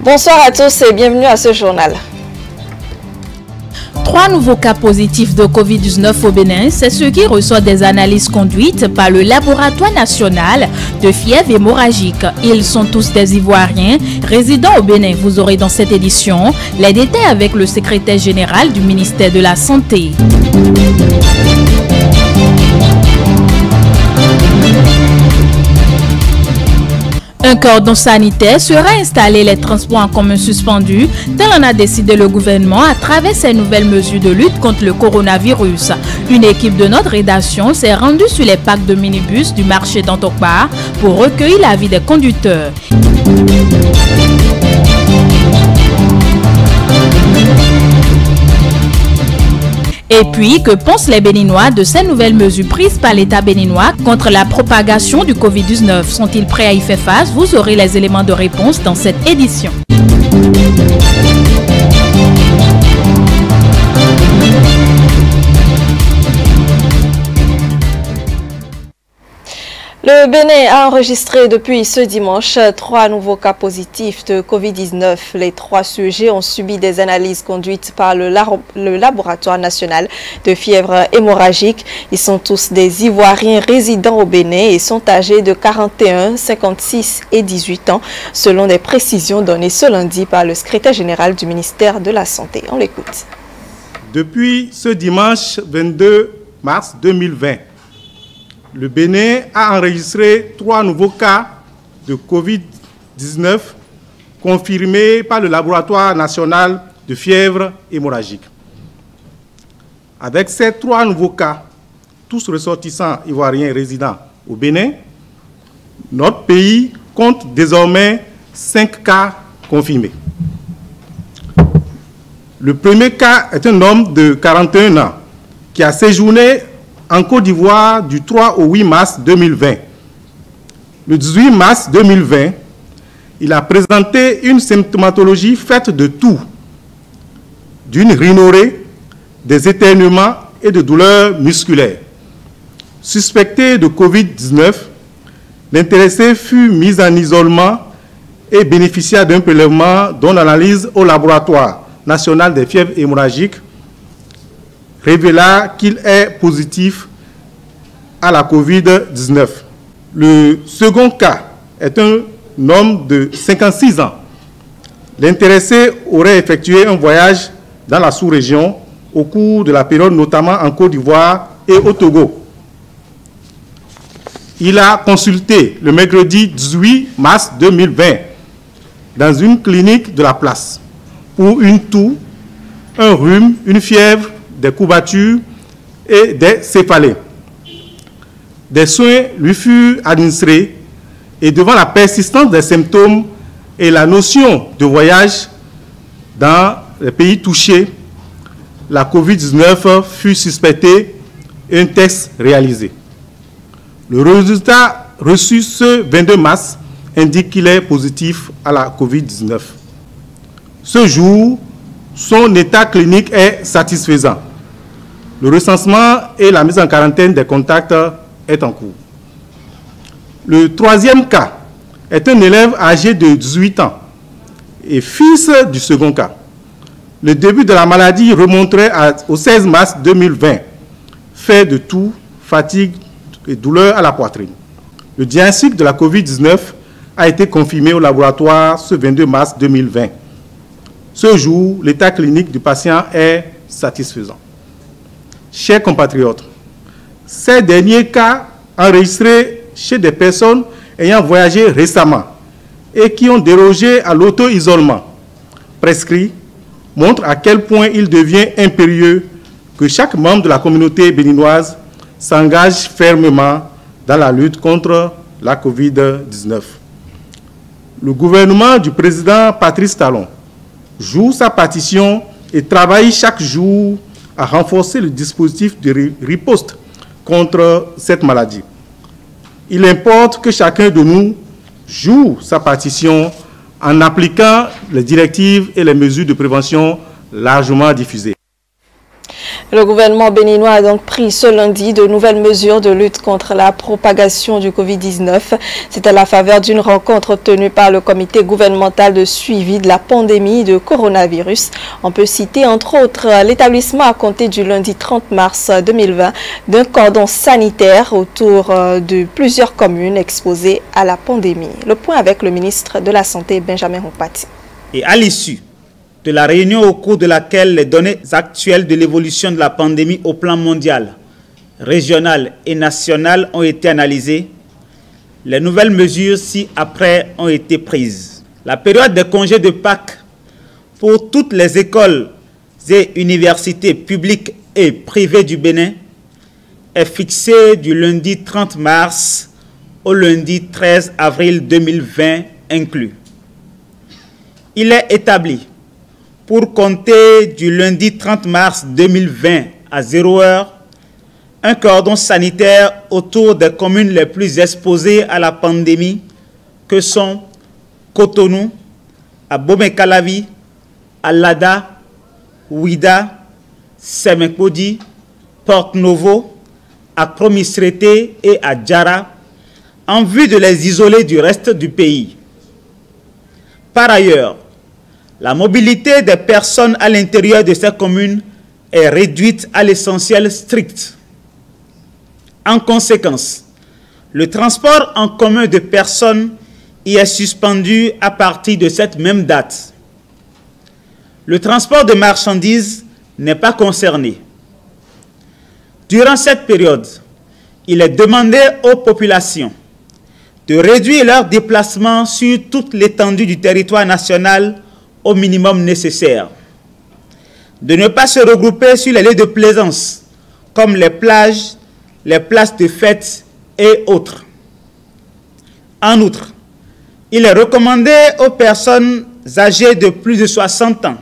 Bonsoir à tous et bienvenue à ce journal. 3 nouveaux cas positifs de Covid-19 au Bénin, c'est ce qui reçoit des analyses conduites par le Laboratoire national de fièvre hémorragique. Ils sont tous des Ivoiriens résidant au Bénin. Vous aurez dans cette édition les détails avec le secrétaire général du ministère de la Santé. Un cordon sanitaire sera installé, les transports en commun suspendus, tel en a décidé le gouvernement à travers ces nouvelles mesures de lutte contre le coronavirus. Une équipe de notre rédaction s'est rendue sur les parcs de minibus du marché d'Antokpa pour recueillir l'avis des conducteurs. Et puis, que pensent les Béninois de ces nouvelles mesures prises par l'État béninois contre la propagation du Covid-19? Sont-ils prêts à y faire face? Vous aurez les éléments de réponse dans cette édition. Le Bénin a enregistré depuis ce dimanche 3 nouveaux cas positifs de Covid-19. Les 3 sujets ont subi des analyses conduites par le Laboratoire national de fièvre hémorragique. Ils sont tous des Ivoiriens résidant au Bénin et sont âgés de 41, 56 et 18 ans, selon des précisions données ce lundi par le secrétaire général du ministère de la Santé. On l'écoute. Depuis ce dimanche 22 mars 2020, le Bénin a enregistré 3 nouveaux cas de Covid-19 confirmés par le Laboratoire national de fièvre hémorragique. Avec ces 3 nouveaux cas, tous ressortissants ivoiriens résidant au Bénin, notre pays compte désormais 5 cas confirmés. Le premier cas est un homme de 41 ans qui a séjourné en Côte d'Ivoire du 3 au 8 mars 2020. Le 18 mars 2020, il a présenté une symptomatologie faite de toux, d'une rhinorrhée, des éternuements et de douleurs musculaires. Suspecté de Covid-19, l'intéressé fut mis en isolement et bénéficia d'un prélèvement dont l'analyse au laboratoire national des fièvres hémorragiques révéla qu'il est positif à la Covid-19. Le second cas est un homme de 56 ans. L'intéressé aurait effectué un voyage dans la sous-région au cours de la période, notamment en Côte d'Ivoire et au Togo. Il a consulté le mercredi 18 mars 2020 dans une clinique de la place pour une toux, un rhume, une fièvre, des courbatures et des céphalées. Des soins lui furent administrés et devant la persistance des symptômes et la notion de voyage dans les pays touchés, la Covid-19 fut suspectée et un test réalisé. Le résultat reçu ce 22 mars indique qu'il est positif à la Covid-19. Ce jour, son état clinique est satisfaisant. Le recensement et la mise en quarantaine des contacts est en cours. Le troisième cas est un élève âgé de 18 ans et fils du second cas. Le début de la maladie remonterait au 16 mars 2020, fait de toux, fatigue et douleur à la poitrine. Le diagnostic de la Covid-19 a été confirmé au laboratoire ce 22 mars 2020. Ce jour, l'état clinique du patient est satisfaisant. Chers compatriotes, ces derniers cas enregistrés chez des personnes ayant voyagé récemment et qui ont dérogé à l'auto-isolement prescrit montrent à quel point il devient impérieux que chaque membre de la communauté béninoise s'engage fermement dans la lutte contre la Covid-19. Le gouvernement du président Patrice Talon joue sa partition et travaille chaque jour à renforcer le dispositif de riposte contre cette maladie. Il importe que chacun de nous joue sa partition en appliquant les directives et les mesures de prévention largement diffusées. Le gouvernement béninois a donc pris ce lundi de nouvelles mesures de lutte contre la propagation du Covid-19. C'est à la faveur d'une rencontre tenue par le comité gouvernemental de suivi de la pandémie de coronavirus. On peut citer entre autres l'établissement à compter du lundi 30 mars 2020 d'un cordon sanitaire autour de plusieurs communes exposées à la pandémie. Le point avec le ministre de la Santé, Benjamin Humpati. Et à l'issue de la réunion au cours de laquelle les données actuelles de l'évolution de la pandémie au plan mondial, régional et national ont été analysées, les nouvelles mesures ci-après ont été prises. La période des congés de Pâques pour toutes les écoles et universités publiques et privées du Bénin est fixée du lundi 30 mars au lundi 13 avril 2020 inclus. Il est établi pour compter du lundi 30 mars 2020 à 0 heure, un cordon sanitaire autour des communes les plus exposées à la pandémie que sont Cotonou, Abomey-Calavi, Alada, Ouida, Semek-Podi, Porte-Novo, Akro-Misrété et Adjara, en vue de les isoler du reste du pays. Par ailleurs, la mobilité des personnes à l'intérieur de ces communes est réduite à l'essentiel strict. En conséquence, le transport en commun de personnes y est suspendu à partir de cette même date. Le transport de marchandises n'est pas concerné. Durant cette période, il est demandé aux populations de réduire leurs déplacements sur toute l'étendue du territoire national au minimum nécessaire, de ne pas se regrouper sur les lieux de plaisance, comme les plages, les places de fête et autres. En outre, il est recommandé aux personnes âgées de plus de 60 ans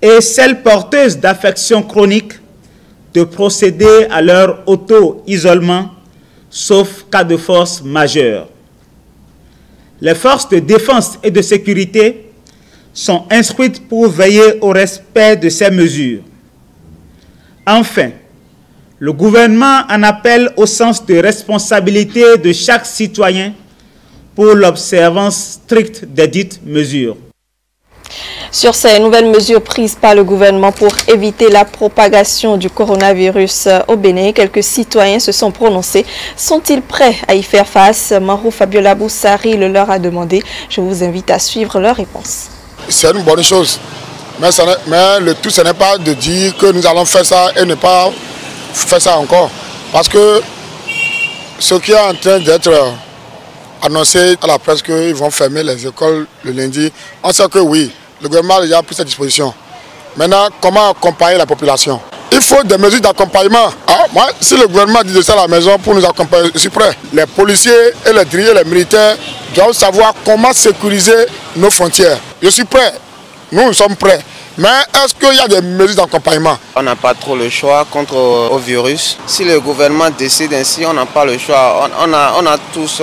et celles porteuses d'affections chroniques de procéder à leur auto-isolement, sauf cas de force majeure. Les forces de défense et de sécurité sont instruites pour veiller au respect de ces mesures. Enfin, le gouvernement en appelle au sens de responsabilité de chaque citoyen pour l'observance stricte des dites mesures. Sur ces nouvelles mesures prises par le gouvernement pour éviter la propagation du coronavirus au Bénin, quelques citoyens se sont prononcés. Sont-ils prêts à y faire face? Marou Fabiola Boussari le leur a demandé. Je vous invite à suivre leur réponse. C'est une bonne chose, mais le tout, ce n'est pas de dire que nous allons faire ça et ne pas faire ça encore. Parce que ce qui est en train d'être annoncé à la presse qu'ils vont fermer les écoles le lundi, on sait que oui, le gouvernement a déjà pris cette disposition. Maintenant, comment accompagner la population? Il faut des mesures d'accompagnement. Moi, si le gouvernement dit de ça à la maison pour nous accompagner, je suis prêt. Les policiers et les dirigeants, les militaires doivent savoir comment sécuriser nos frontières. Je suis prêt. Nous sommes prêts. Mais est-ce qu'il y a des mesures d'accompagnement? On n'a pas trop le choix contre le virus. Si le gouvernement décide ainsi, on n'a pas le choix. On a tous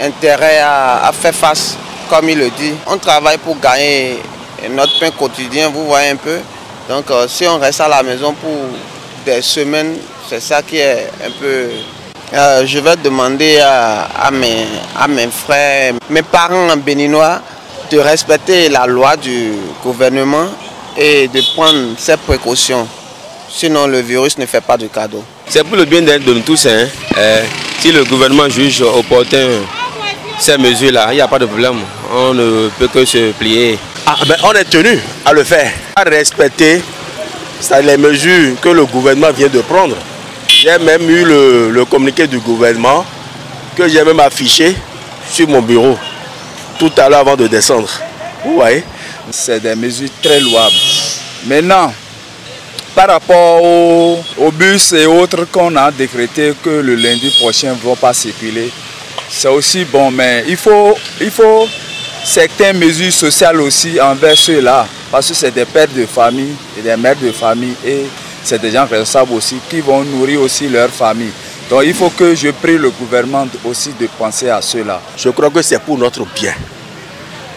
intérêt à faire face, comme il le dit. On travaille pour gagner notre pain quotidien, vous voyez un peu. Donc si on reste à la maison pour des semaines, c'est ça qui est un peu... je vais demander à mes frères, mes parents béninois, de respecter la loi du gouvernement et de prendre ses précautions. Sinon, le virus ne fait pas de cadeau. C'est pour le bien de nous tous. Si le gouvernement juge opportun ces mesures-là, il n'y a pas de problème. On ne peut que se plier. On est tenu à le faire, à respecter les mesures que le gouvernement vient de prendre. J'ai même eu le communiqué du gouvernement que j'ai même affiché sur mon bureau tout à l'heure avant de descendre. Vous voyez? C'est des mesures très louables. Maintenant, par rapport aux bus et autres qu'on a décrété que le lundi prochain ne vont pas circuler, c'est aussi bon, mais il faut certaines mesures sociales aussi envers ceux-là, parce que c'est des pères de famille et des mères de famille et c'est des gens responsables aussi qui vont nourrir aussi leur famille. Donc il faut que je prie le gouvernement aussi de penser à cela. Je crois que c'est pour notre bien.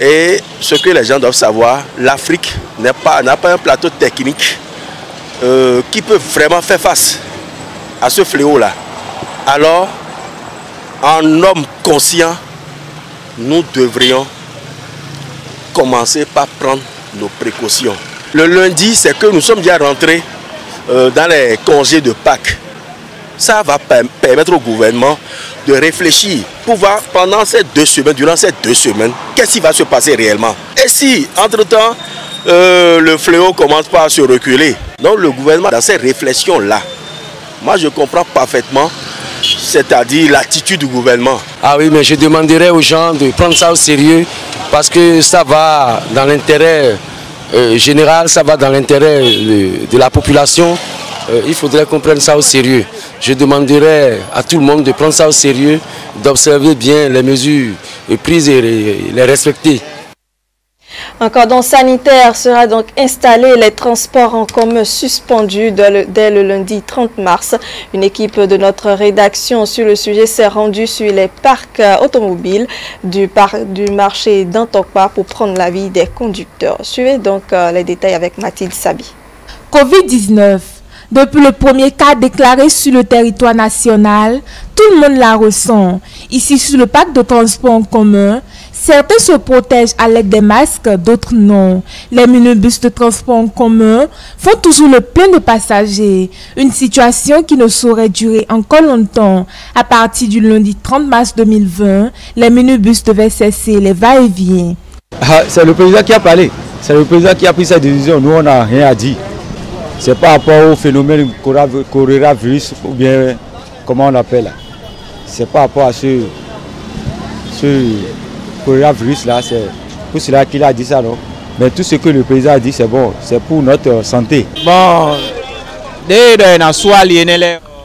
Et ce que les gens doivent savoir, l'Afrique n'a pas un plateau technique qui peut vraiment faire face à ce fléau-là, alors, en homme conscient, nous devrions commencer par prendre nos précautions. Le lundi, c'est que nous sommes déjà rentrés dans les congés de Pâques. Ça va permettre au gouvernement de réfléchir pour voir pendant durant ces 2 semaines, qu'est-ce qui va se passer réellement. Et si, entre-temps, le fléau commence par se reculer, donc le gouvernement, dans ces réflexions-là, moi je comprends parfaitement, c'est-à-dire l'attitude du gouvernement. Ah oui, mais je demanderais aux gens de prendre ça au sérieux parce que ça va dans l'intérêt général, ça va dans l'intérêt de la population. Il faudrait qu'on prenne ça au sérieux. Je demanderais à tout le monde de prendre ça au sérieux, d'observer bien les mesures prises et les respecter. Un cordon sanitaire sera donc installé, les transports en commun suspendus dès le lundi 30 mars. Une équipe de notre rédaction sur le sujet s'est rendue sur les parcs automobiles du marché d'Antokpa pour prendre l'avis des conducteurs. Suivez donc les détails avec Mathilde Sabi. Covid-19. Depuis le premier cas déclaré sur le territoire national, tout le monde la ressent. Ici, sur le parc de transport en commun, certains se protègent à l'aide des masques, d'autres non. Les minibus de transport en commun font toujours le plein de passagers. Une situation qui ne saurait durer encore longtemps. À partir du lundi 30 mars 2020, les minibus devaient cesser les va-et-vient. C'est le président qui a parlé. C'est le président qui a pris sa décision. Nous, on n'a rien à dire. C'est par rapport au phénomène coronavirus, ou bien comment on l'appelle. C'est par rapport à ce coronavirus-là, c'est pour cela qu'il a dit ça, non? Mais tout ce que le président a dit, c'est bon, c'est pour notre santé. Bon,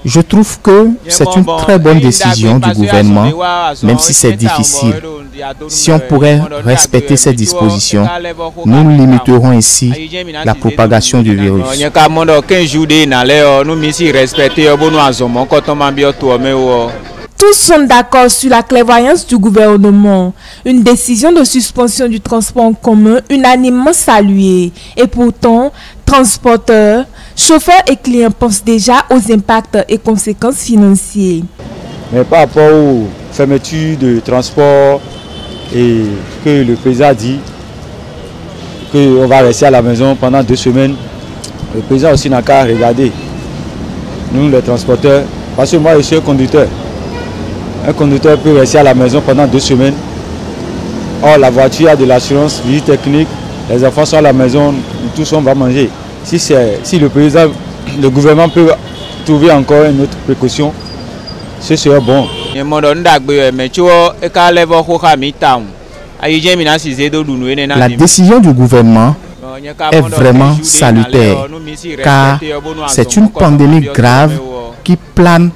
je trouve que c'est une très bonne décision du gouvernement, même si c'est difficile. Si on pourrait respecter ces dispositions, nous limiterons ainsi la propagation du virus. Tous sont d'accord sur la clairvoyance du gouvernement. Une décision de suspension du transport en commun unanimement saluée. Et pourtant, transporteurs, chauffeurs et clients pensent déjà aux impacts et conséquences financières. Mais par rapport aux fermetures de transport et que le président a dit qu'on va rester à la maison pendant 2 semaines, le président aussi n'a qu'à regarder. Nous, les transporteurs, parce que moi je suis un conducteur. Un conducteur peut rester à la maison pendant 2 semaines. Or, la voiture a de l'assurance, visite technique, les enfants sont à la maison, tous on va manger. Si le président, le gouvernement peut trouver encore une autre précaution, ce serait bon. La décision du gouvernement est vraiment salutaire, car c'est une pandémie grave qui plane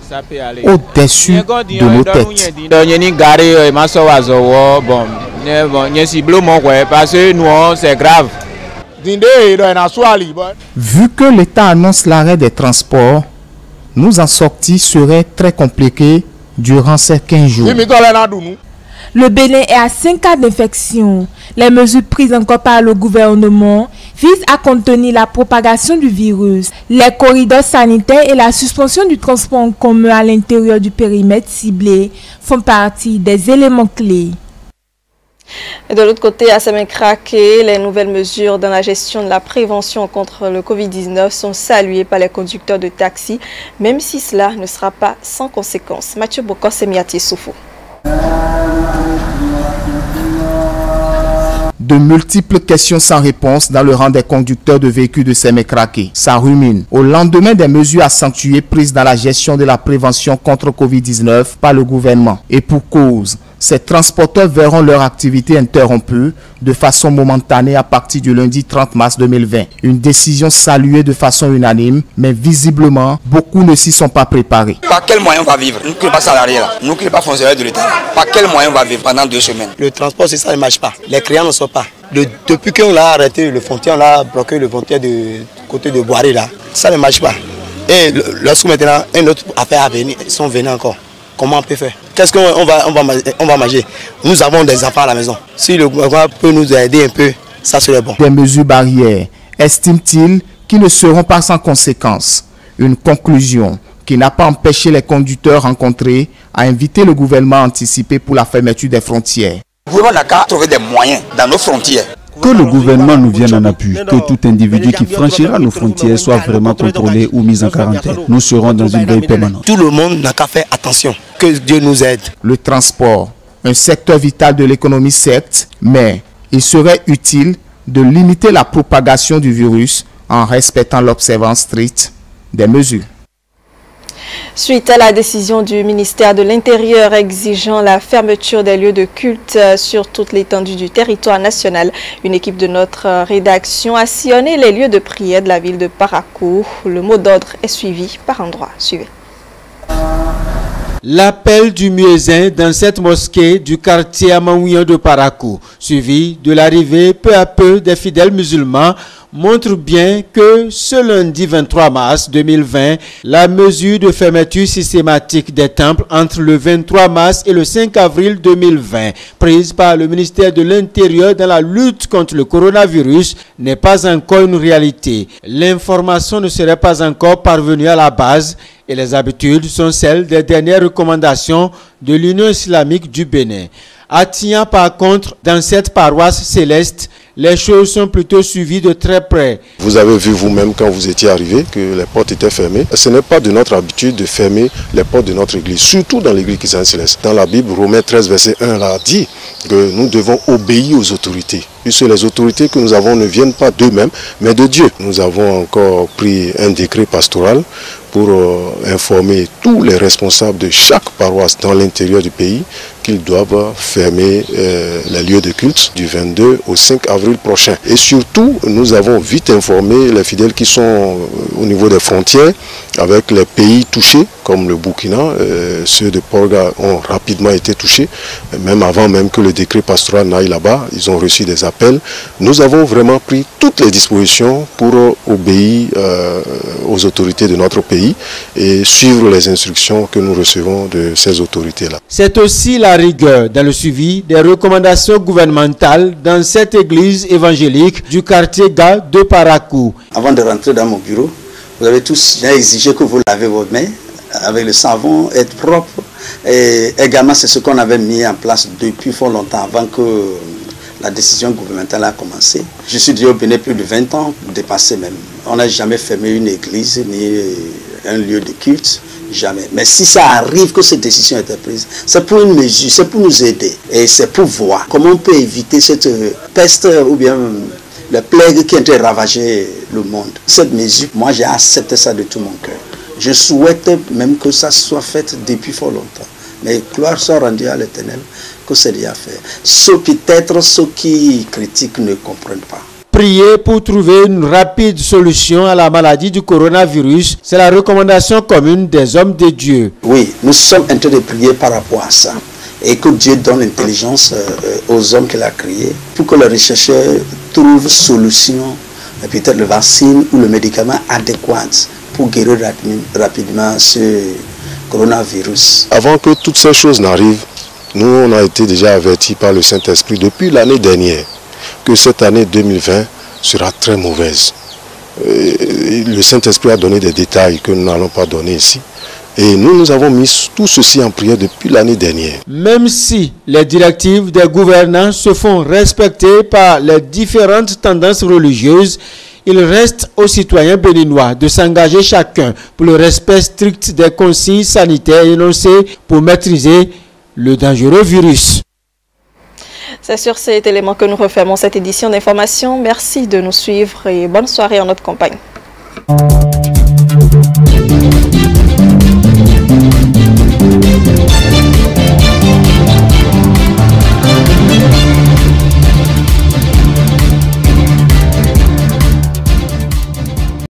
au-dessus de nos têtes. C'est grave. Vu que l'État annonce l'arrêt des transports, nous en sortir serait très compliqué durant ces 15 jours. Le Bénin est à 5 cas d'infection. Les mesures prises encore par le gouvernement visent à contenir la propagation du virus. Les corridors sanitaires et la suspension du transport en commun à l'intérieur du périmètre ciblé font partie des éléments clés. Et de l'autre côté, à Semenkrake, les nouvelles mesures dans la gestion de la prévention contre le Covid-19 sont saluées par les conducteurs de taxi, même si cela ne sera pas sans conséquences. Mathieu Bokos et Miati Soufou. De multiples questions sans réponse dans le rang des conducteurs de véhicules de Semenkrake. Ça rumine. Au lendemain des mesures accentuées prises dans la gestion de la prévention contre Covid-19 par le gouvernement. Et pour cause, ces transporteurs verront leur activité interrompue de façon momentanée à partir du lundi 30 mars 2020. Une décision saluée de façon unanime, mais visiblement, beaucoup ne s'y sont pas préparés. Par quel moyen on va vivre? Nous qui ne sommes pas salariés là, nous qui ne sommes pas fonctionnaires de l'État, par quel moyen on va vivre pendant 2 semaines? Le transport, c'est ça, ne marche pas. Les clients ne sont pas. Depuis qu'on a arrêté le frontière, on a bloqué le frontière du côté de Boiré là, ça ne marche pas. Et lorsque maintenant, une autre affaire à venir, ils sont venus encore. Comment on peut faire? Qu'est-ce qu'on va manger? Nous avons des enfants à la maison. Si le gouvernement peut nous aider un peu, ça serait bon. Des mesures barrières, estime-t-il qui ne seront pas sans conséquences. Une conclusion qui n'a pas empêché les conducteurs rencontrés à inviter le gouvernement à anticiper pour la fermeture des frontières. Le gouvernement n'a qu'à trouver des moyens dans nos frontières. Que le gouvernement nous vienne en appui, que tout individu qui franchira nos frontières soit vraiment contrôlé ou mis en quarantaine. Nous serons dans une veille permanente. Tout le monde n'a qu'à faire attention. Que Dieu nous aide. Le transport, un secteur vital de l'économie certes, mais il serait utile de limiter la propagation du virus en respectant l'observance stricte des mesures. Suite à la décision du ministère de l'Intérieur exigeant la fermeture des lieux de culte sur toute l'étendue du territoire national, une équipe de notre rédaction a sillonné les lieux de prière de la ville de Parakou. Le mot d'ordre est suivi par endroit. Suivez. L'appel du muezzin dans cette mosquée du quartier Amaouian de Parakou, suivi de l'arrivée peu à peu des fidèles musulmans, montre bien que ce lundi 23 mars 2020, la mesure de fermeture systématique des temples entre le 23 mars et le 5 avril 2020, prise par le ministère de l'Intérieur dans la lutte contre le coronavirus, n'est pas encore une réalité. L'information ne serait pas encore parvenue à la base et les habitudes sont celles des dernières recommandations de l'Union islamique du Bénin. À Tian, par contre, dans cette paroisse céleste, les choses sont plutôt suivies de très près. Vous avez vu vous-même quand vous étiez arrivé que les portes étaient fermées. Ce n'est pas de notre habitude de fermer les portes de notre église, surtout dans l'église chrétienne céleste. Dans la Bible, Romains 13, verset 1 a dit que nous devons obéir aux autorités. Puisque les autorités que nous avons ne viennent pas d'eux-mêmes, mais de Dieu. Nous avons encore pris un décret pastoral pour informer tous les responsables de chaque paroisse dans l'intérieur du pays qu'ils doivent fermer les lieux de culte du 22 au 5 avril prochain. Et surtout, nous avons vite informé les fidèles qui sont au niveau des frontières avec les pays touchés, comme le Burkina. Ceux de Porga ont rapidement été touchés, même avant même que le décret pastoral n'aille là-bas. Ils ont reçu des appels. Nous avons vraiment pris toutes les dispositions pour obéir aux autorités de notre pays et suivre les instructions que nous recevons de ces autorités-là. C'est aussi la rigueur dans le suivi des recommandations gouvernementales dans cette église évangélique du quartier Ga de Parakou. Avant de rentrer dans mon bureau, vous avez tous exigé que vous lavez vos mains avec le savon, être propre. Et également, c'est ce qu'on avait mis en place depuis fort longtemps, avant que la décision gouvernementale a commencé. Je suis déjà au Bénin plus de 20 ans, dépassé même. On n'a jamais fermé une église ni un lieu de culte, jamais. Mais si ça arrive que cette décision a été prise, c'est pour une mesure, c'est pour nous aider. Et c'est pour voir comment on peut éviter cette peste ou bien la plague qui est en train de ravager le monde. Cette mesure, moi j'ai accepté ça de tout mon cœur. Je souhaite même que ça soit fait depuis fort longtemps. Mais gloire soit rendue à l'Éternel que c'est déjà fait. Peut-être ceux qui critiquent ne comprennent pas. Prier pour trouver une rapide solution à la maladie du coronavirus, c'est la recommandation commune des hommes de Dieu. Oui, nous sommes en train de prier par rapport à ça. Et que Dieu donne l'intelligence aux hommes qu'il a créés pour que les chercheurs trouvent solution, peut-être le vaccin ou le médicament adéquat pour guérir rapidement ce coronavirus. Avant que toutes ces choses n'arrivent, nous on a été déjà avertis par le Saint-Esprit depuis l'année dernière que cette année 2020 sera très mauvaise. Le Saint-Esprit a donné des détails que nous n'allons pas donner ici. Et nous avons mis tout ceci en prière depuis l'année dernière. Même si les directives des gouvernants se font respecter par les différentes tendances religieuses, il reste aux citoyens béninois de s'engager chacun pour le respect strict des consignes sanitaires énoncées pour maîtriser le dangereux virus. C'est sur cet élément que nous refermons cette édition d'information. Merci de nous suivre et bonne soirée en notre compagnie.